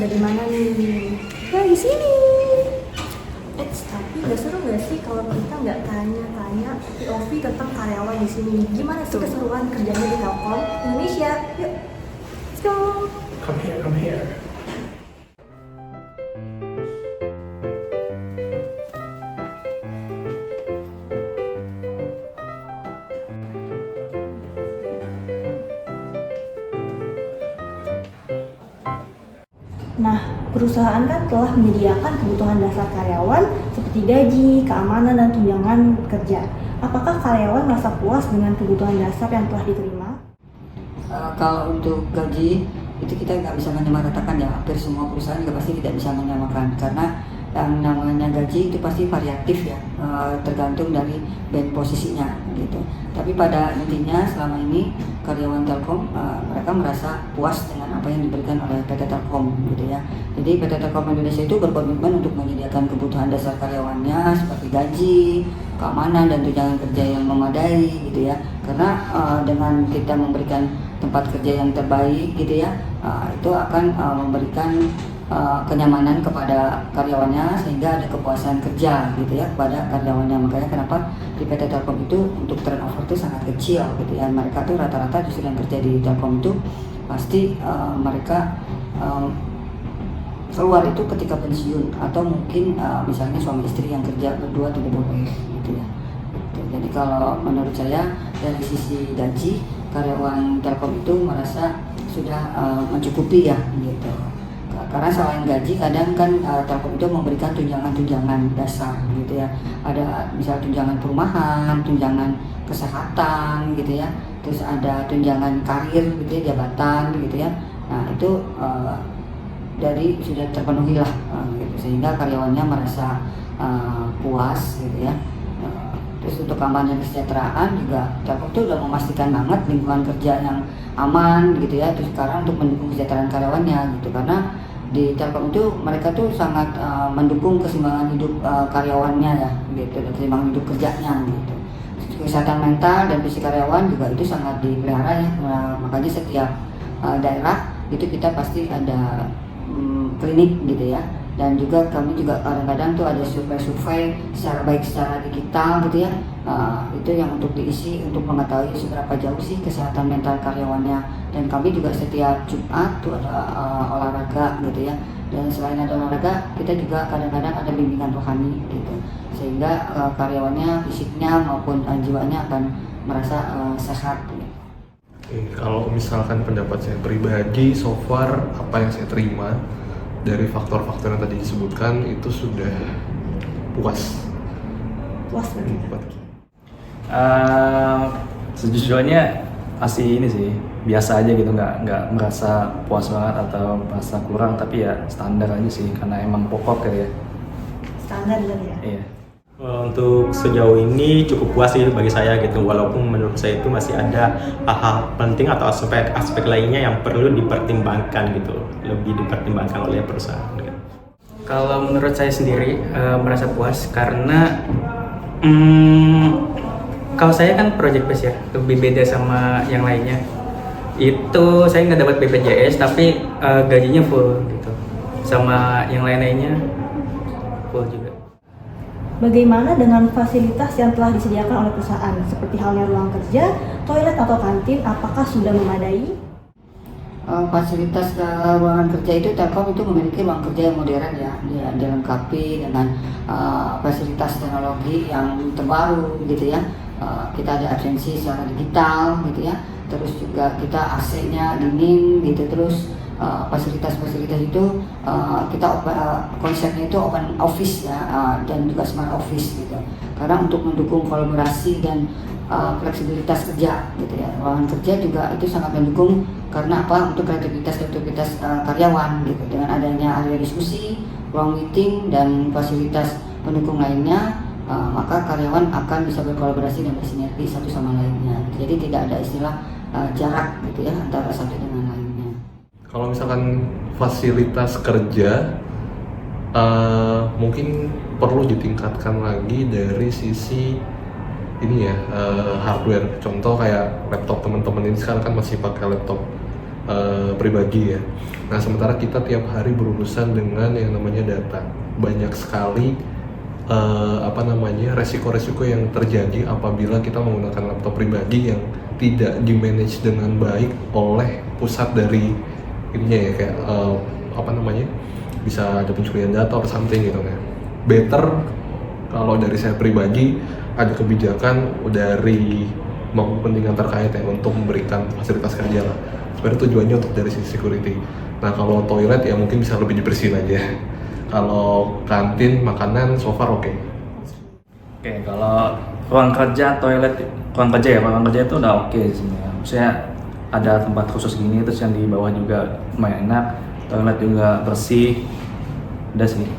pada di mana nih? Nah, di sini. Tapi nggak seru nggak sih kalau kita nggak tanya-tanya POV tentang karyawan di sini? Gimana sih keseruan kerjanya di Telkom Indonesia? Yuk, let's go. Come here, come here. Nah, perusahaan kan telah menyediakan kebutuhan dasar karyawan seperti gaji, keamanan, dan tunjangan kerja. Apakah karyawan merasa puas dengan kebutuhan dasar yang telah diterima? Kalau untuk gaji itu kita nggak bisa menyamaratakan ya, hampir semua perusahaan juga pasti tidak bisa menyamakan karena yang namanya gaji itu pasti variatif ya, tergantung dari band posisinya gitu. Tapi pada intinya selama ini karyawan Telkom mereka merasa puas dengan apa yang diberikan oleh PT Telkom gitu ya. Jadi PT Telkom Indonesia itu berkomitmen untuk menyediakan kebutuhan dasar karyawannya seperti gaji, keamanan, dan tunjangan kerja yang memadai gitu ya. Karena dengan kita memberikan tempat kerja yang terbaik gitu ya, itu akan memberikan kenyamanan kepada karyawannya sehingga ada kepuasan kerja gitu ya kepada karyawannya. Makanya kenapa di PT Telkom itu untuk turnover itu sangat kecil gitu ya. Mereka tuh rata-rata justru yang kerja di Telkom itu pasti mereka keluar itu ketika pensiun atau mungkin misalnya suami istri yang kerja berdua tidak boleh gitu ya. Jadi kalau menurut saya dari sisi gaji karyawan Telkom itu merasa sudah mencukupi ya gitu. Karena selain gaji kadang kan Telkom itu memberikan tunjangan-tunjangan dasar gitu ya. Ada misal tunjangan perumahan, tunjangan kesehatan gitu ya. Terus ada tunjangan karir gitu ya, jabatan gitu ya. Nah itu dari sudah terpenuhi lah gitu, sehingga karyawannya merasa puas gitu ya. Terus untuk keamanan dan kesejahteraan juga Telkom itu sudah memastikan banget lingkungan kerja yang aman gitu ya. Terus sekarang untuk mendukung kesejahteraan karyawannya gitu, karena di Telkom itu mereka tuh sangat mendukung keseimbangan hidup karyawannya ya gitu, dan keseimbangan hidup kerjanya gitu. Kesehatan mental dan fisik karyawan juga itu sangat dipelihara ya. Makanya setiap daerah itu kita pasti ada klinik gitu ya. Dan juga kami juga kadang-kadang tuh ada survei secara baik secara digital gitu ya, itu yang untuk diisi untuk mengetahui seberapa jauh sih kesehatan mental karyawannya. Dan kami juga setiap Jumat tuh ada olahraga gitu ya. Dan selain ada olahraga kita juga kadang-kadang ada bimbingan rohani gitu, sehingga karyawannya fisiknya maupun jiwanya akan merasa sehat gitu. Kalau misalkan pendapat saya pribadi, so far apa yang saya terima dari faktor-faktor yang tadi disebutkan itu sudah puas. Puas berarti. Sejujurnya masih ini sih biasa aja gitu, nggak merasa puas banget atau merasa kurang, tapi ya standar aja sih karena emang pokok ya. Standar gitu ya. Iya. Untuk sejauh ini cukup puas sih bagi saya gitu, walaupun menurut saya itu masih ada hal-hal penting atau aspek lainnya yang perlu dipertimbangkan gitu, lebih dipertimbangkan oleh perusahaan gitu. Kalau menurut saya sendiri merasa puas karena kalau saya kan project base ya, lebih beda sama yang lainnya. Itu saya nggak dapat BPJS tapi gajinya full gitu, sama yang lain-lainnya full juga. Bagaimana dengan fasilitas yang telah disediakan oleh perusahaan, seperti halnya ruang kerja, toilet atau kantin, apakah sudah memadai? Fasilitas ruangan kerja itu Telkom itu memiliki ruang kerja yang modern ya, dilengkapi dengan fasilitas teknologi yang terbaru gitu ya. Kita ada absensi secara digital gitu ya, terus juga kita AC-nya dingin gitu, terus fasilitas-fasilitas itu kita konsepnya itu open office ya, dan juga smart office gitu, karena untuk mendukung kolaborasi dan fleksibilitas kerja gitu ya. Ruangan kerja juga itu sangat mendukung karena apa, untuk kreativitas karyawan gitu. Dengan adanya area diskusi, ruang meeting, dan fasilitas pendukung lainnya, maka karyawan akan bisa berkolaborasi dan bersinergi satu sama lainnya. Jadi tidak ada istilah jarak gitu ya antara satu dengan lainnya. Kalau misalkan fasilitas kerja mungkin perlu ditingkatkan lagi dari sisi ini ya, hardware. Contoh kayak laptop teman-teman ini sekarang kan masih pakai laptop pribadi ya. Nah sementara kita tiap hari berurusan dengan yang namanya data, banyak sekali resiko-resiko yang terjadi apabila kita menggunakan laptop pribadi yang tidak di-manage dengan baik oleh pusat dari ininya ya, kayak bisa ada pencurian data or something gitu kan. Better kalau dari saya pribadi ada kebijakan dari kepentingan terkait ya untuk memberikan fasilitas kerja lah. Sebenarnya tujuannya untuk dari sisi security. Nah kalau toilet ya mungkin bisa lebih dibersihin aja. Kalau kantin, makanan, so far oke. Oke, kalau ruang kerja itu udah oke sebenarnya. Maksudnya ada tempat khusus gini, terus yang di bawah juga lumayan enak, toilet juga bersih, udah sih.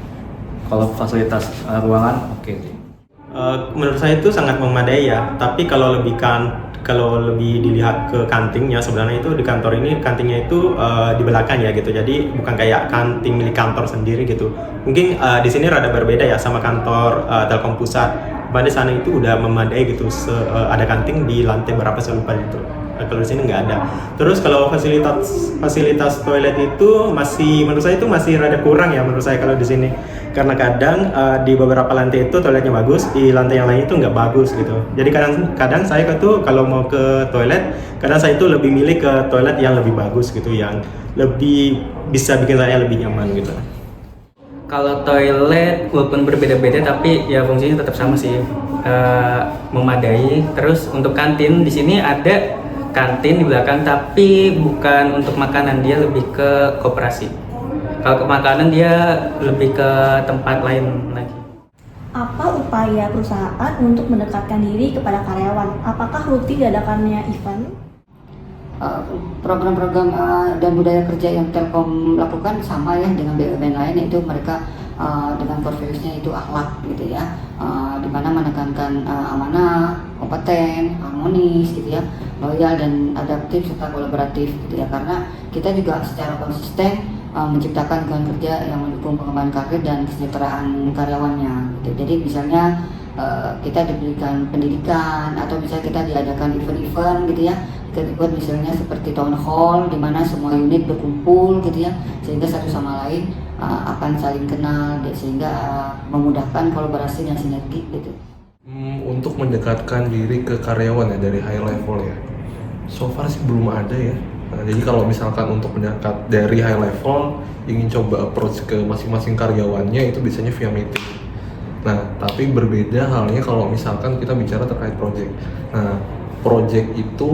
Kalau fasilitas ruangan oke sih. Menurut saya itu sangat memadai ya. Tapi kalau lebih dilihat ke kantinnya, sebenarnya itu di kantor ini kantinnya itu di belakang ya gitu. Jadi bukan kayak kantin milik kantor sendiri gitu. Mungkin di sini rada berbeda ya sama kantor Telkom Pusat. Pada sana itu udah memadai gitu. Ada kantin di lantai berapa saya lupa gitu. Kalau di sini nggak ada. Terus kalau fasilitas toilet itu menurut saya itu masih rada kurang ya menurut saya kalau di sini. Karena kadang di beberapa lantai itu toiletnya bagus, di lantai yang lain itu nggak bagus gitu. Jadi kadang saya tuh kalau mau ke toilet, kadang saya itu lebih milih ke toilet yang lebih bagus gitu, yang lebih bisa bikin saya lebih nyaman gitu. Kalau toilet walaupun berbeda-beda tapi ya fungsinya tetap sama sih, memadai. Terus untuk kantin di sini ada kantin di belakang tapi bukan untuk makanan, dia lebih ke koperasi. Kalau ke makanan dia lebih ke tempat lain lagi. Apa upaya perusahaan untuk mendekatkan diri kepada karyawan? Apakah rutin diadakannya event? Program-program dan budaya kerja yang Telkom lakukan sama ya dengan BUMN lain, yaitu mereka dengan core values-nya itu akhlak gitu ya, di mana menekankan amanah, kompeten, harmonis gitu ya, loyal dan adaptif serta kolaboratif gitu ya, karena kita juga secara konsisten menciptakan lingkungan kerja yang mendukung pengembangan karir dan kesejahteraan karyawannya gitu. Jadi misalnya kita diberikan pendidikan atau misalnya kita diadakan event-event gitu ya, ikut misalnya seperti town hall di mana semua unit berkumpul gitu ya, sehingga satu sama lain akan saling kenal sehingga memudahkan kolaborasi dan sinergi gitu. Untuk mendekatkan diri ke karyawan ya dari high level ya, so far sih belum ada ya. Nah, jadi kalau misalkan untuk mendekat dari high level ingin coba approach ke masing-masing karyawannya itu biasanya via meeting. Nah, tapi berbeda halnya kalau misalkan kita bicara terkait project. Nah, project itu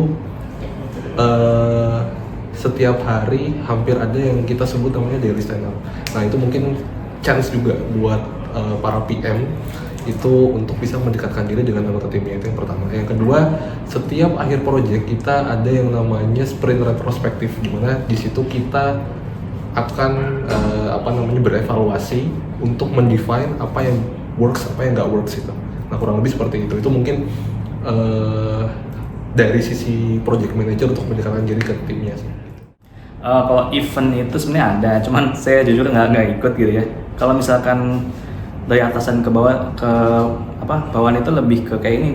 setiap hari hampir ada yang kita sebut namanya daily stand up. Nah, itu mungkin chance juga buat para PM itu untuk bisa mendekatkan diri dengan anggota timnya, itu yang pertama. Yang kedua, setiap akhir project kita ada yang namanya sprint retrospektif, di mana di situ kita akan berevaluasi untuk mendefine apa yang works, apa yang nggak works itu. Nah, kurang lebih seperti itu. Itu mungkin dari sisi project manager untuk mendekatkan diri ke timnya sih. Kalau event itu sebenarnya ada, cuman saya jujur nggak ikut gitu ya. Kalau misalkan dari atasan ke bawah bawahan itu lebih ke kayak ini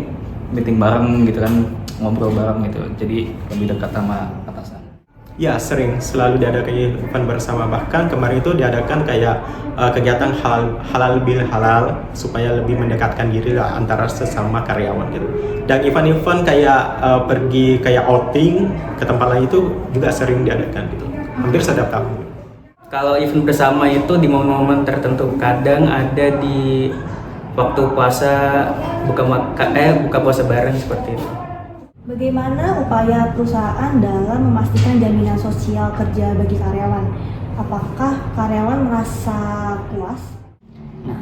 meeting bareng gitu kan, ngobrol bareng gitu, jadi lebih dekat sama atasan. Ya, selalu diadakan event bersama, bahkan kemarin itu diadakan kayak kegiatan halal bil halal supaya lebih mendekatkan diri lah antara sesama karyawan gitu. Dan event-event kayak pergi kayak outing ke tempat lain itu juga sering diadakan gitu, hampir setiap tahun. Kalau event bersama itu di momen-momen tertentu, kadang ada di waktu puasa, buka puasa bareng seperti itu. Bagaimana upaya perusahaan dalam memastikan jaminan sosial kerja bagi karyawan? Apakah karyawan merasa puas? Nah,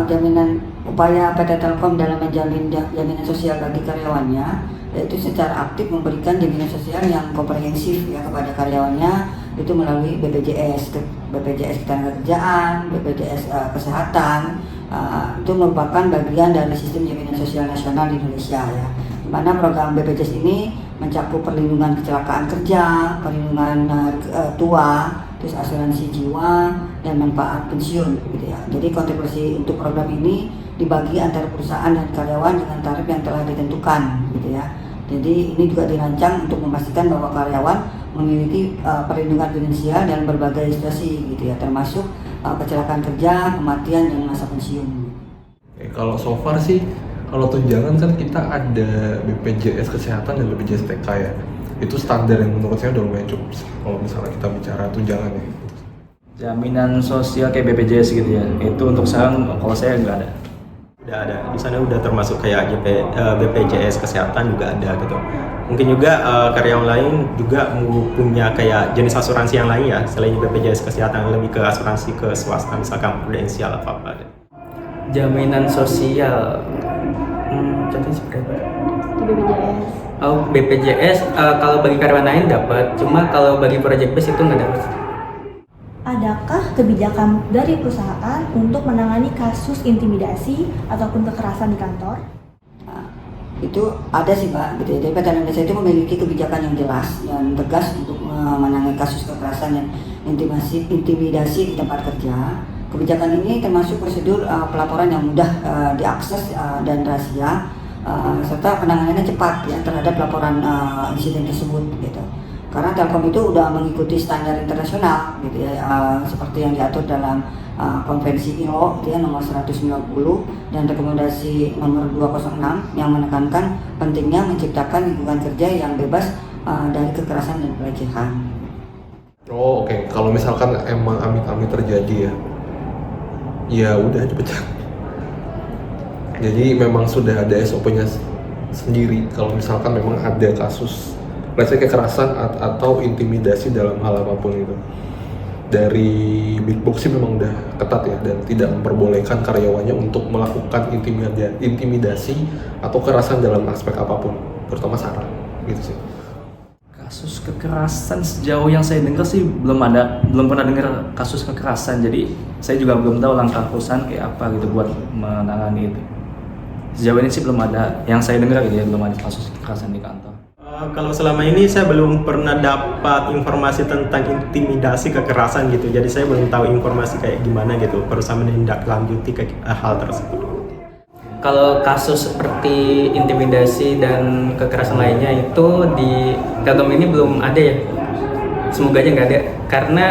jaminan upaya PT Telkom dalam menjamin jaminan sosial bagi karyawannya, yaitu secara aktif memberikan jaminan sosial yang komprehensif ya kepada karyawannya, itu melalui BPJS Ketenagakerjaan, BPJS Kesehatan. Itu merupakan bagian dari sistem jaminan sosial nasional di Indonesia ya, di mana program BPJS ini mencakup perlindungan kecelakaan kerja, perlindungan tua, terus asuransi jiwa dan manfaat pensiun gitu ya. Jadi kontribusi untuk program ini dibagi antara perusahaan dan karyawan dengan tarif yang telah ditentukan gitu ya. Jadi ini juga dirancang untuk memastikan bahwa karyawan memiliki perlindungan finansial dalam berbagai situasi gitu ya, termasuk kecelakaan kerja, kematian dan masa pensiun. Oke, kalau so far sih, kalau tunjangan kan kita ada BPJS Kesehatan dan BPJS TK ya. Itu standar yang menurut saya udah lumayan cukup sih, kalau misalnya kita bicara tunjangan ya. Jaminan sosial kayak BPJS gitu ya, itu untuk sekarang kalau saya nggak ada. Udah ada, di sana udah termasuk kayak BPJS Kesehatan juga ada gitu. Mungkin juga karyawan lain juga punya kayak jenis asuransi yang lain ya, selain BPJS Kesehatan, lebih ke asuransi ke swasta, misalkan prudensial apa-apa gitu. Jaminan sosial, contohnya seperti apa? Di BPJS. Oh, BPJS kalau bagi karyawan lain dapat, cuma kalau bagi project base itu nggak dapat. Adakah kebijakan dari perusahaan untuk menangani kasus intimidasi ataupun kekerasan di kantor? Itu ada sih Mbak, gitu ya. Jadi PT Indonesia itu memiliki kebijakan yang jelas dan tegas untuk menangani kasus kekerasan dan intimidasi di tempat kerja. Kebijakan ini termasuk prosedur pelaporan yang mudah diakses dan rahasia, serta penanganannya cepat ya terhadap laporan insiden tersebut gitu. Karena Telkom itu udah mengikuti standar internasional gitu ya, seperti yang diatur dalam konvensi ILO gitu ya, nomor 190 dan rekomendasi nomor 206 yang menekankan pentingnya menciptakan lingkungan kerja yang bebas dari kekerasan dan pelecehan. Oh oke, kalau misalkan emang amit-amit terjadi ya udah dipecat. Jadi memang sudah ada SOP-nya sendiri kalau misalkan memang ada kasus kekerasan atau intimidasi dalam hal apapun itu. Dari Big Box sih memang udah ketat ya, dan tidak memperbolehkan karyawannya untuk melakukan intimidasi atau kekerasan dalam aspek apapun, terutama SARA gitu sih. Kasus kekerasan sejauh yang saya dengar sih belum pernah dengar kasus kekerasan, jadi saya juga belum tahu langkah perusahaan kayak apa gitu buat menangani itu. Sejauh ini sih belum ada yang saya dengar gitu ya, belum ada kasus kekerasan di kantor. Kalau selama ini saya belum pernah dapat informasi tentang intimidasi kekerasan gitu, jadi saya belum tahu informasi kayak gimana gitu perusahaan menindaklanjuti hal tersebut. Kalau kasus seperti intimidasi dan kekerasan lainnya itu di Telkom ini belum ada ya. Semoga aja nggak ada, karena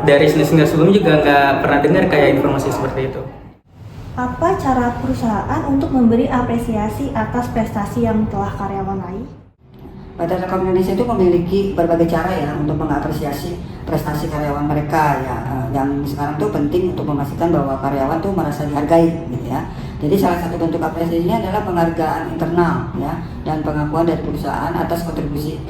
dari senior sebelumnya juga nggak pernah dengar kayak informasi seperti itu. Apa cara perusahaan untuk memberi apresiasi atas prestasi yang telah karyawan raih? PT Telkom Indonesia itu memiliki berbagai cara ya untuk mengapresiasi prestasi karyawan mereka ya, yang sekarang tuh penting untuk memastikan bahwa karyawan tuh merasa dihargai gitu ya. Jadi salah satu bentuk apresiasinya adalah penghargaan internal ya, dan pengakuan dari perusahaan atas kontribusi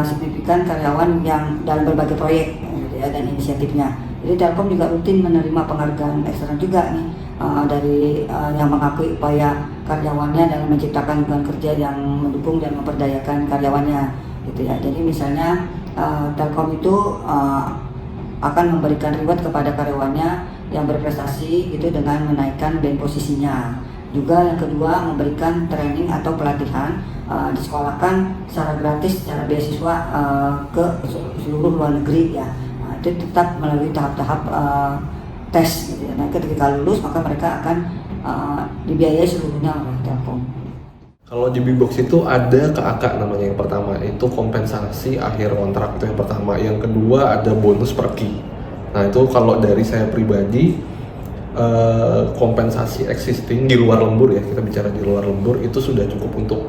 signifikan karyawan yang dalam berbagai proyek gitu ya, dan inisiatifnya. Jadi Telkom juga rutin menerima penghargaan eksternal juga nih dari yang mengakui upaya karyawannya dalam menciptakan lingkungan kerja yang mendukung dan memperdayakan karyawannya gitu ya. Jadi misalnya Telkom itu akan memberikan reward kepada karyawannya yang berprestasi gitu dengan menaikkan band posisinya. Juga yang kedua, memberikan training atau pelatihan disekolahkan secara gratis, secara beasiswa ke seluruh luar negeri ya. Itu tetap melalui tahap-tahap tes gitu ya. Nah, ketika lulus maka mereka akan dibiayai seluruhnya oleh Telkom. Kalau di Big Box itu ada KAK namanya, yang pertama itu kompensasi akhir kontrak, itu yang pertama. Yang kedua ada bonus per key. Nah itu kalau dari saya pribadi, kompensasi existing di luar lembur ya, kita bicara di luar lembur itu sudah cukup untuk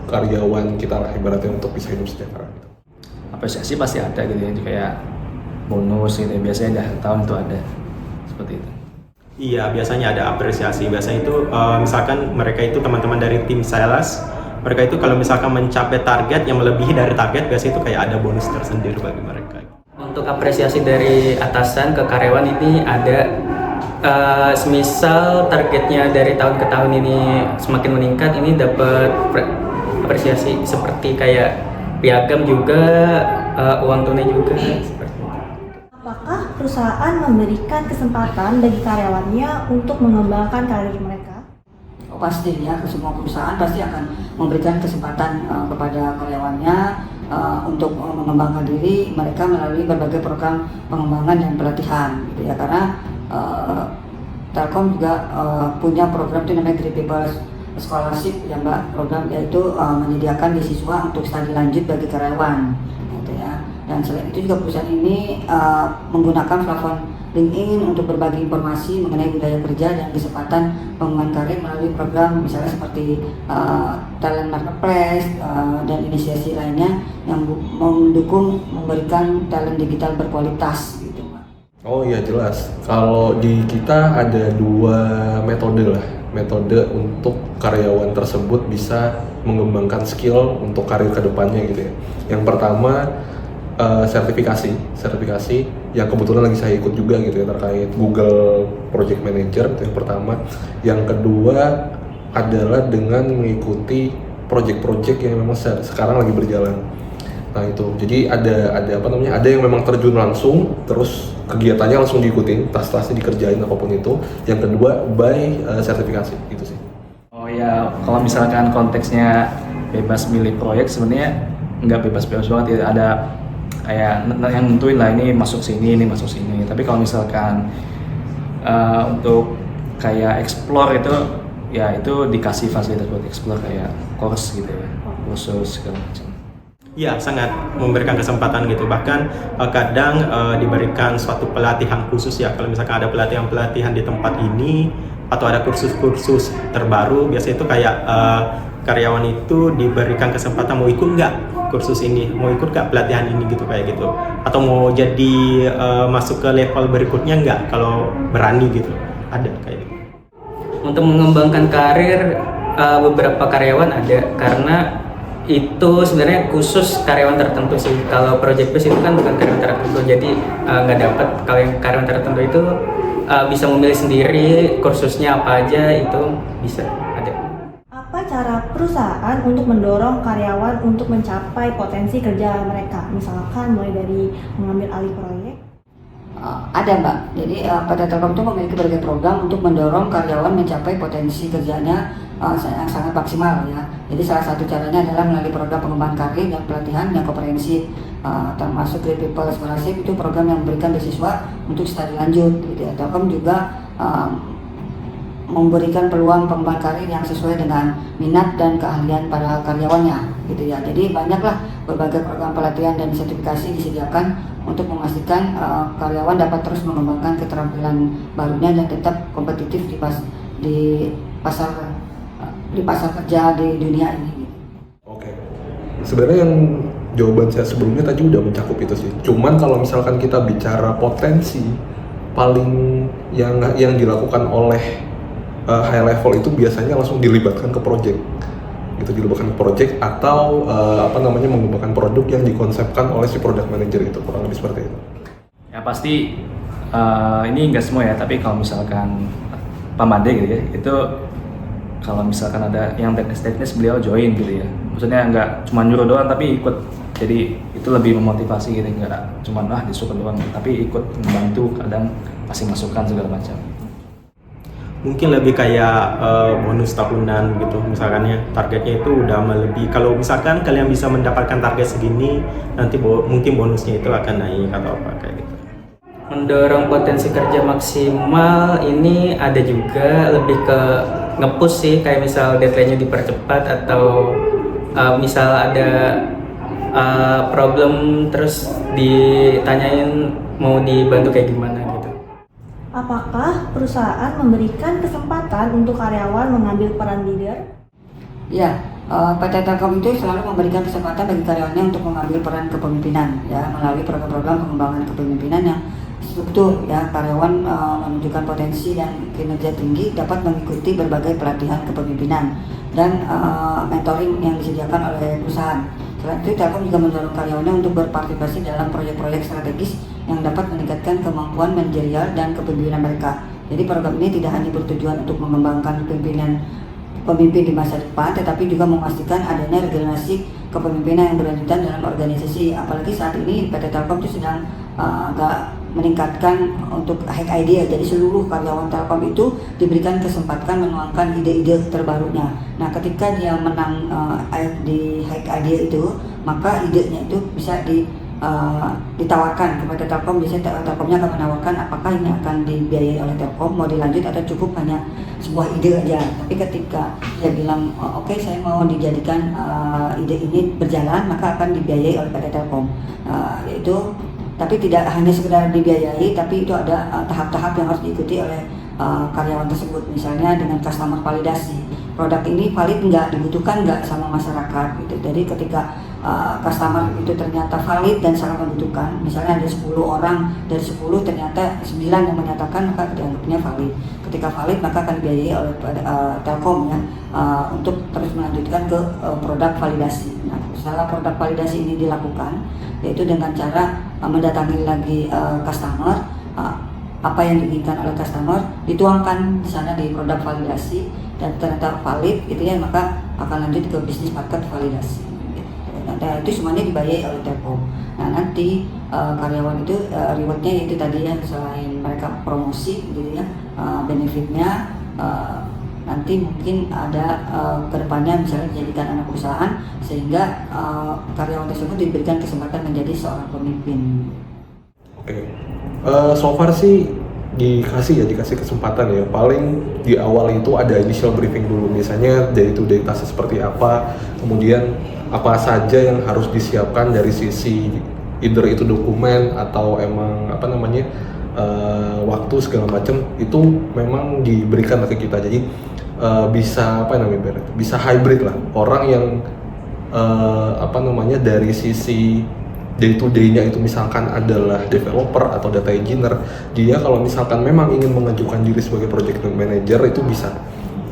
karyawan kita lah ibaratnya untuk bisa hidup sejahtera. Apresiasi pasti ada gitu ya, kayak bonus gitu ya, biasanya dah tahun itu ada seperti itu. Iya, biasanya ada apresiasi. Biasanya itu misalkan mereka itu teman-teman dari tim sales, mereka itu kalau misalkan mencapai target yang melebihi dari target, biasanya itu kayak ada bonus tersendiri bagi mereka. Untuk apresiasi dari atasan ke karyawan ini ada, semisal targetnya dari tahun ke tahun ini semakin meningkat, ini dapat apresiasi seperti kayak piagam juga, uang tunai juga seperti itu. Apakah perusahaan memberikan kesempatan bagi karyawannya untuk mengembangkan karir mereka? Oh, pasti ya, semua perusahaan pasti akan memberikan kesempatan kepada karyawannya untuk mengembangkan diri mereka melalui berbagai program pengembangan dan pelatihan gitu ya. Karena Telkom juga punya program itu namanya Great People Scholarship ya Mbak, program yaitu menyediakan beasiswa untuk studi lanjut bagi karyawan gitu ya. Dan selain itu juga perusahaan ini menggunakan platform LinkedIn untuk berbagi informasi mengenai budaya kerja dan kesempatan pengembangan karir melalui program misalnya seperti talent marketplace dan inisiasi lainnya yang mendukung memberikan talent digital berkualitas gitu, Pak. Oh iya jelas. Kalau di kita ada 2 metode lah. Metode untuk karyawan tersebut bisa mengembangkan skill untuk karir kedepannya gitu ya. Yang pertama sertifikasi yang kebetulan lagi saya ikut juga gitu ya, terkait Google Project Manager, itu yang pertama. Yang kedua adalah dengan mengikuti project-project yang memang sekarang lagi berjalan. Nah itu, jadi ada yang memang terjun langsung, terus kegiatannya langsung diikutin, tas-tasnya dikerjain apapun itu. Yang kedua by sertifikasi gitu sih. Oh ya, kalau misalkan konteksnya bebas milih proyek, sebenarnya nggak bebas banget ya, ada kayak yang nentuin lah ini masuk sini, ini masuk sini. Tapi kalau misalkan untuk kayak explore itu, ya itu dikasih fasilitas buat explore kayak course gitu ya, kursus segala macam. Ya, sangat memberikan kesempatan gitu. Bahkan kadang diberikan suatu pelatihan khusus ya. Kalau misalkan ada pelatihan di tempat ini atau ada kursus-kursus terbaru, biasanya itu kayak karyawan itu diberikan kesempatan mau ikut nggak kursus ini, mau ikut nggak pelatihan ini gitu kayak gitu. Atau mau jadi masuk ke level berikutnya nggak kalau berani gitu. Ada kayak gitu. Untuk mengembangkan karir beberapa karyawan ada, karena itu sebenarnya khusus karyawan tertentu sih. Kalau project base itu kan bukan karyawan tertentu, jadi nggak dapat. Kalau yang karyawan tertentu itu bisa memilih sendiri kursusnya apa aja, itu bisa ada. Apa cara perusahaan untuk mendorong karyawan untuk mencapai potensi kerja mereka? Misalkan mulai dari mengambil alih proyek. Ada Mbak, jadi PT Telkom itu memiliki berbagai program untuk mendorong karyawan mencapai potensi kerjanya yang sangat maksimal ya. Jadi salah satu caranya adalah melalui program pengembangan karir dan pelatihan yang komprehensif, termasuk Great People Scholarship, itu program yang memberikan beasiswa untuk studi lanjut gitu ya. Telkom juga memberikan peluang pengembangan karir yang sesuai dengan minat dan keahlian para karyawannya gitu ya. Jadi banyaklah berbagai program pelatihan dan sertifikasi disediakan untuk memastikan karyawan dapat terus mengembangkan keterampilan barunya dan tetap kompetitif di pasar kerja di dunia ini. Oke. Sebenarnya yang jawaban saya sebelumnya tadi udah mencakup itu sih. Cuman kalau misalkan kita bicara potensi, paling yang dilakukan oleh high level itu biasanya langsung dilibatkan ke project. Gitu, dilibatkan ke project atau mengembangkan produk yang dikonsepkan oleh si product manager itu, kurang lebih seperti itu. Ya pasti ini enggak semua ya, tapi kalau misalkan Pak Made gitu ya, itu kalau misalkan ada yang teknis beliau join gitu ya. Maksudnya enggak cuma nyuruh doang tapi ikut. Jadi itu lebih memotivasi gitu, enggak cuma disuruh doang, tapi ikut membantu, kadang kasih masukan segala macam. Mungkin lebih kayak bonus tahunan gitu, misalkannya targetnya itu udah melebihi. Kalau misalkan kalian bisa mendapatkan target segini, nanti mungkin bonusnya itu akan naik atau apa kayak gitu. Mendorong potensi kerja maksimal ini ada juga lebih ke nge-push sih, kayak misal deadline-nya dipercepat atau misal ada problem terus ditanyain mau dibantu kayak gimana gitu. Apakah perusahaan memberikan kesempatan untuk karyawan mengambil peran leader? Ya, PT Telkom itu selalu memberikan kesempatan bagi karyawannya untuk mengambil peran kepemimpinan ya, melalui program-program pengembangan kepemimpinan yang struktur ya. Karyawan menunjukkan potensi dan kinerja tinggi dapat mengikuti berbagai pelatihan kepemimpinan dan mentoring yang disediakan oleh perusahaan. Selain itu, Telkom juga mendorong karyawannya untuk berpartisipasi dalam proyek-proyek strategis yang dapat meningkatkan kemampuan manajerial dan kepemimpinan mereka. Jadi program ini tidak hanya bertujuan untuk mengembangkan pemimpin di masa depan, tetapi juga memastikan adanya regenerasi kepemimpinan yang berlanjutan dalam organisasi. Apalagi saat ini PT Telkom itu sedang meningkatkan untuk hack idea. Jadi seluruh karyawan Telkom itu diberikan kesempatan menuangkan ide-ide terbarunya. Nah, ketika dia menang di hack idea itu, maka idenya itu bisa ditawarkan kepada Telkom. Biasanya Telkomnya akan menawarkan apakah ini akan dibiayai oleh Telkom, mau dilanjut atau cukup hanya sebuah ide aja. Tapi ketika dia bilang oke, saya mau dijadikan ide ini berjalan, maka akan dibiayai oleh PT Telkom. Yaitu tapi tidak hanya sekedar dibiayai, tapi itu ada tahap-tahap yang harus diikuti oleh karyawan tersebut. Misalnya dengan customer validasi, produk ini valid nggak, dibutuhkan nggak sama masyarakat gitu. Jadi ketika customer itu ternyata valid dan sangat membutuhkan, misalnya ada 10 orang, dari 10 ternyata 9 yang menyatakan, maka dianggapnya valid. Ketika valid maka akan dibiayai oleh Telkom ya, untuk terus melanjutkan ke produk validasi. Nah, setelah produk validasi ini dilakukan, yaitu dengan cara mendatangi lagi customer, apa yang diinginkan oleh customer dituangkan di sana di produk validasi, dan ternyata valid gitu ya, maka akan lanjut ke bisnis market validasi. Nah, itu semuanya dibayar oleh Telkom. Nah, nanti karyawan itu rewardnya itu tadi ya, selain mereka promosi gitu ya, benefitnya nanti mungkin ada kedepannya misalnya dijadikan anak perusahaan, sehingga karyawan tersebut diberikan kesempatan menjadi seorang pemimpin. Oke. So far sih dikasih kesempatan ya. Paling di awal itu ada initial briefing dulu, misalnya day to day tasnya seperti apa, kemudian apa saja yang harus disiapkan dari sisi either itu dokumen atau emang waktu segala macam, itu memang diberikan ke kita. Jadi bisa bisa hybrid lah, orang yang dari sisi day to day-nya itu misalkan adalah developer atau data engineer, dia kalau misalkan memang ingin mengajukan diri sebagai project manager itu bisa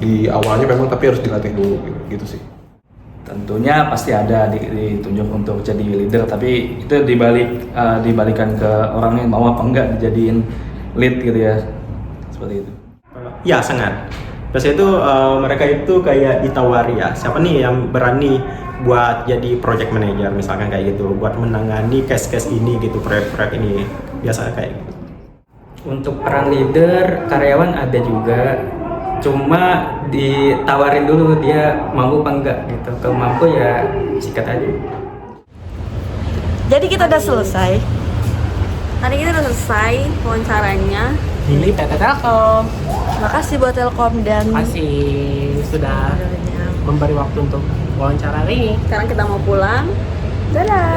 di awalnya memang, tapi harus dilatih dulu gitu sih. Tentunya pasti ada ditunjuk untuk jadi leader, tapi itu dibalikan ke orangnya mau apa enggak dijadiin lead gitu ya, seperti itu. Ya sangat. Terus itu mereka itu kayak ditawari ya, siapa nih yang berani buat jadi project manager misalkan kayak gitu, buat menangani case-case ini gitu, proyek-proyek ini, biasa kayak gitu. Untuk peran leader karyawan ada juga, cuma ditawarin dulu dia mampu apa enggak gitu. Kalau mampu ya sikat aja. Jadi kita udah selesai. Tadi kita udah selesai wawancaranya. Ini PT Telkom. Makasih buat Telkom dan Masih sudah memberi waktu untuk wawancara hari ini. sekarang kita mau pulang. Dadah.